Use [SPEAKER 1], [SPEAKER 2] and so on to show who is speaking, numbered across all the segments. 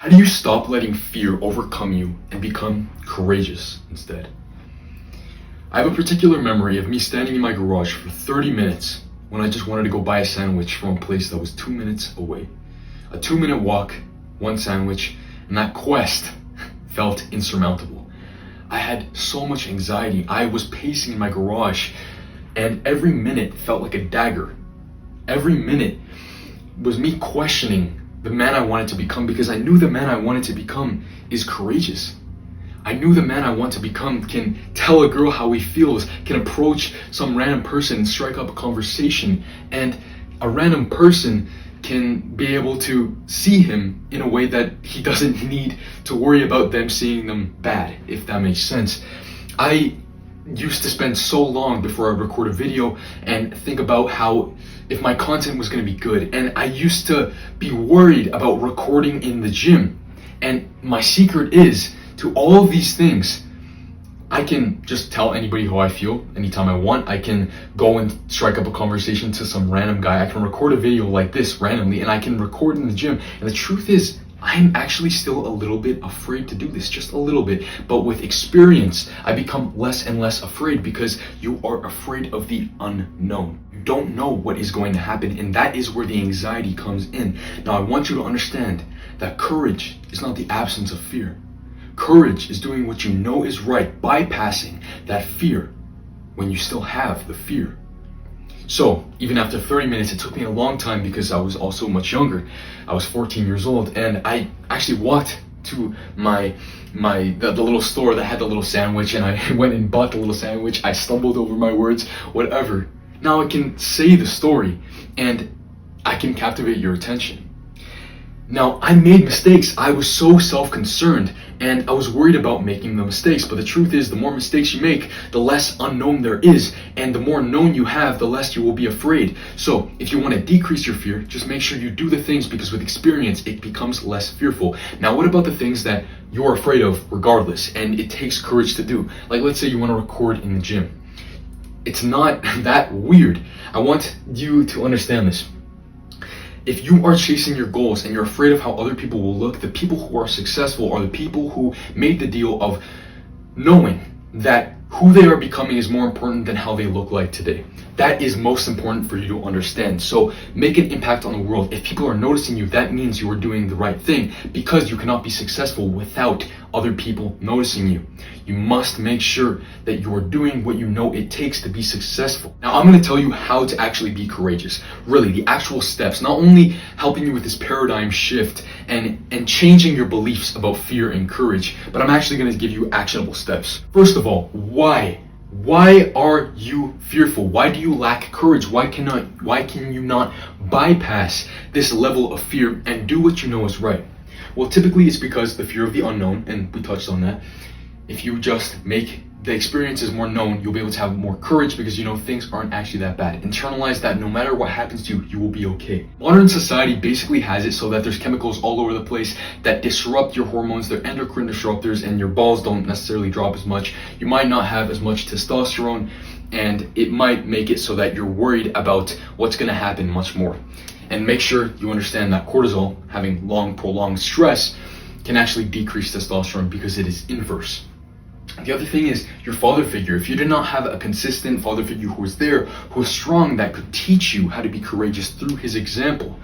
[SPEAKER 1] How do you stop letting fear overcome you and become courageous instead? I have a particular memory of me standing in my garage for 30 minutes when I just wanted to go buy a sandwich from a place that was 2 minutes away. A 2-minute walk, one sandwich, and that quest felt insurmountable. I had so much anxiety. I was pacing in my garage, and every minute felt like a dagger. Every minute was me questioning the man I wanted to become, because I knew the man I wanted to become is courageous. I knew the man I want to become can tell a girl how he feels, can approach some random person and strike up a conversation, and a random person can be able to see him in a way that he doesn't need to worry about them seeing them bad, if that makes sense. I used to spend so long before I record a video and think about how if my content was going to be good, and I used to be worried about recording in the gym. And my secret is, to all of these things, I can just tell anybody how I feel anytime I want. I can go and strike up a conversation to some random guy. I can record a video like this randomly, and I can record in the gym. And the truth is, I'm actually still a little bit afraid to do this, just a little bit. But with experience, I become less and less afraid, because you are afraid of the unknown. You don't know what is going to happen, and that is where the anxiety comes in. Now, I want you to understand that courage is not the absence of fear. Courage is doing what you know is right, bypassing that fear when you still have the fear. So even after 30 minutes, it took me a long time because I was also much younger. I was 14 years old, and I actually walked to the little store that had the little sandwich, and I went and bought the little sandwich. I stumbled over my words, whatever. Now I can say the story and I can captivate your attention. Now, I made mistakes. I was so self-concerned, and I was worried about making the mistakes. But the truth is, the more mistakes you make, the less unknown there is. And the more known you have, the less you will be afraid. So if you want to decrease your fear, just make sure you do the things, because with experience, it becomes less fearful. Now, what about the things that you're afraid of regardless, and it takes courage to do? Like, let's say you want to record in the gym. It's not that weird. I want you to understand this. If you are chasing your goals and you're afraid of how other people will look, the people who are successful are the people who made the deal of knowing that who they are becoming is more important than how they look like today. That is most important for you to understand. So make an impact on the world. If people are noticing you, that means you are doing the right thing, because you cannot be successful without other people noticing you. You must make sure that you are doing what you know it takes to be successful. Now, I'm going to tell you how to actually be courageous. Really, the actual steps, not only helping you with this paradigm shift and changing your beliefs about fear and courage, but I'm actually going to give you actionable steps. First of all, why? Why are you fearful? Why do you lack courage? Why can you not bypass this level of fear and do what you know is right? Well, typically it's because the fear of the unknown, and we touched on that. If you just make the experiences more known, you'll be able to have more courage, because you know things aren't actually that bad. Internalize that no matter what happens to you, you will be okay. Modern society basically has it so that there's chemicals all over the place that disrupt your hormones. They're endocrine disruptors, and your balls don't necessarily drop as much. You might not have as much testosterone, and it might make it so that you're worried about what's going to happen much more. And make sure you understand that cortisol, having long, prolonged stress, can actually decrease testosterone, because it is inverse. The other thing is your father figure. If you did not have a consistent father figure who was there, who was strong, that could teach you how to be courageous through his example,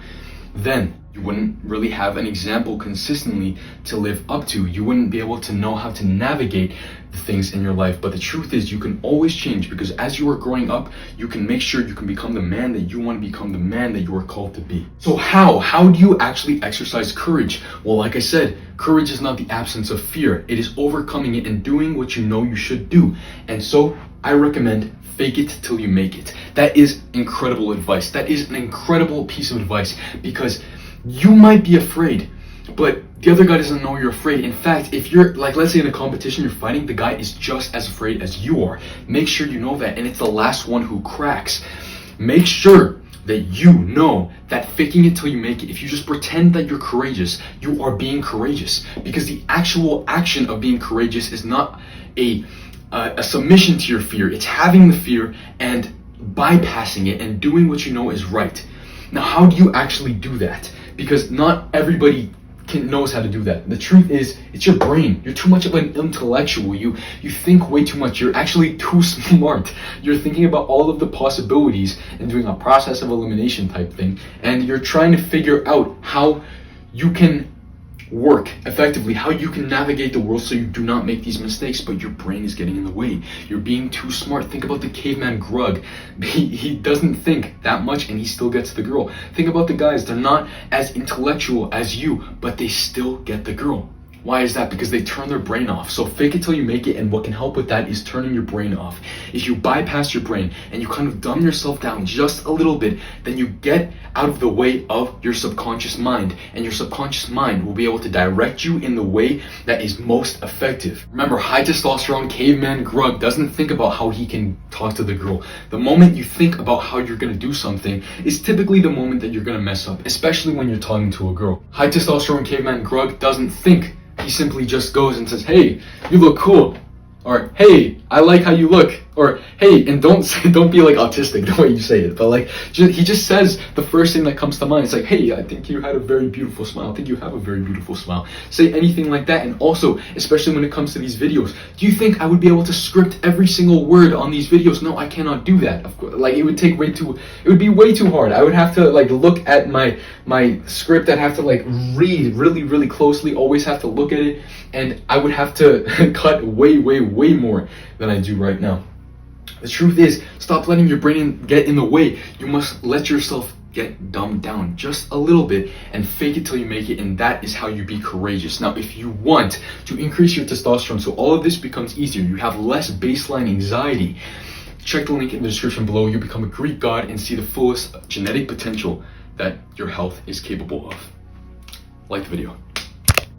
[SPEAKER 1] then you wouldn't really have an example consistently to live up to. You wouldn't be able to know how to navigate the things in your life. But the truth is, you can always change, because as you are growing up, you can make sure you can become the man that you want to become, the man that you are called to be. So how do you actually exercise courage? Well, like I said, courage is not the absence of fear. It is overcoming it and doing what you know you should do. And so I recommend fake it till you make it. That is incredible advice. That is an incredible piece of advice, because you might be afraid, but the other guy doesn't know you're afraid. In fact, if you're, like, let's say in a competition you're fighting, the guy is just as afraid as you are. Make sure you know that, and it's the last one who cracks. Make sure that you know that faking it till you make it, if you just pretend that you're courageous, you are being courageous, because the actual action of being courageous is not a submission to your fear. It's having the fear and bypassing it and doing what you know is right. Now, how do you actually do that? Because not everybody knows how to do that. The truth is, it's your brain. You're too much of an intellectual. You think way too much. You're actually too smart. You're thinking about all of the possibilities and doing a process of elimination type thing, and you're trying to figure out how you can work effectively, how you can navigate the world so you do not make these mistakes, but your brain is getting in the way. You're being too smart. Think about the caveman Grug. He doesn't think that much and he still gets the girl. Think about the guys. They're not as intellectual as you, but they still get the girl. Why is that? Because they turn their brain off. So fake it till you make it, and what can help with that is turning your brain off. If you bypass your brain and you kind of dumb yourself down just a little bit, then you get out of the way of your subconscious mind, and your subconscious mind will be able to direct you in the way that is most effective. Remember, high testosterone caveman Grug doesn't think about how he can talk to the girl. The moment you think about how you're going to do something is typically the moment that you're going to mess up, especially when you're talking to a girl. High testosterone caveman Grug doesn't think. He simply just goes and says, "Hey, you look cool," or "Hey, I like how you look," or "Hey," and don't be like autistic the way you say it, but like he just says the first thing that comes to mind. It's like, "Hey, I think you had a very beautiful smile. I think you have a very beautiful smile." Say anything like that. And also, especially when it comes to these videos, do you think I would be able to script every single word on these videos? No, I cannot do that. Of course, like it would be way too hard. I would have to like look at my script. I'd have to like read really, really closely, always have to look at it, and I would have to cut way more than I do right now. The truth is, stop letting your brain get in the way. You must let yourself get dumbed down just a little bit and fake it till you make it, and that is how you be courageous. Now, if you want to increase your testosterone so all of this becomes easier, you have less baseline anxiety, check the link in the description below. You become a Greek god and see the fullest genetic potential that your health is capable of. Like the video.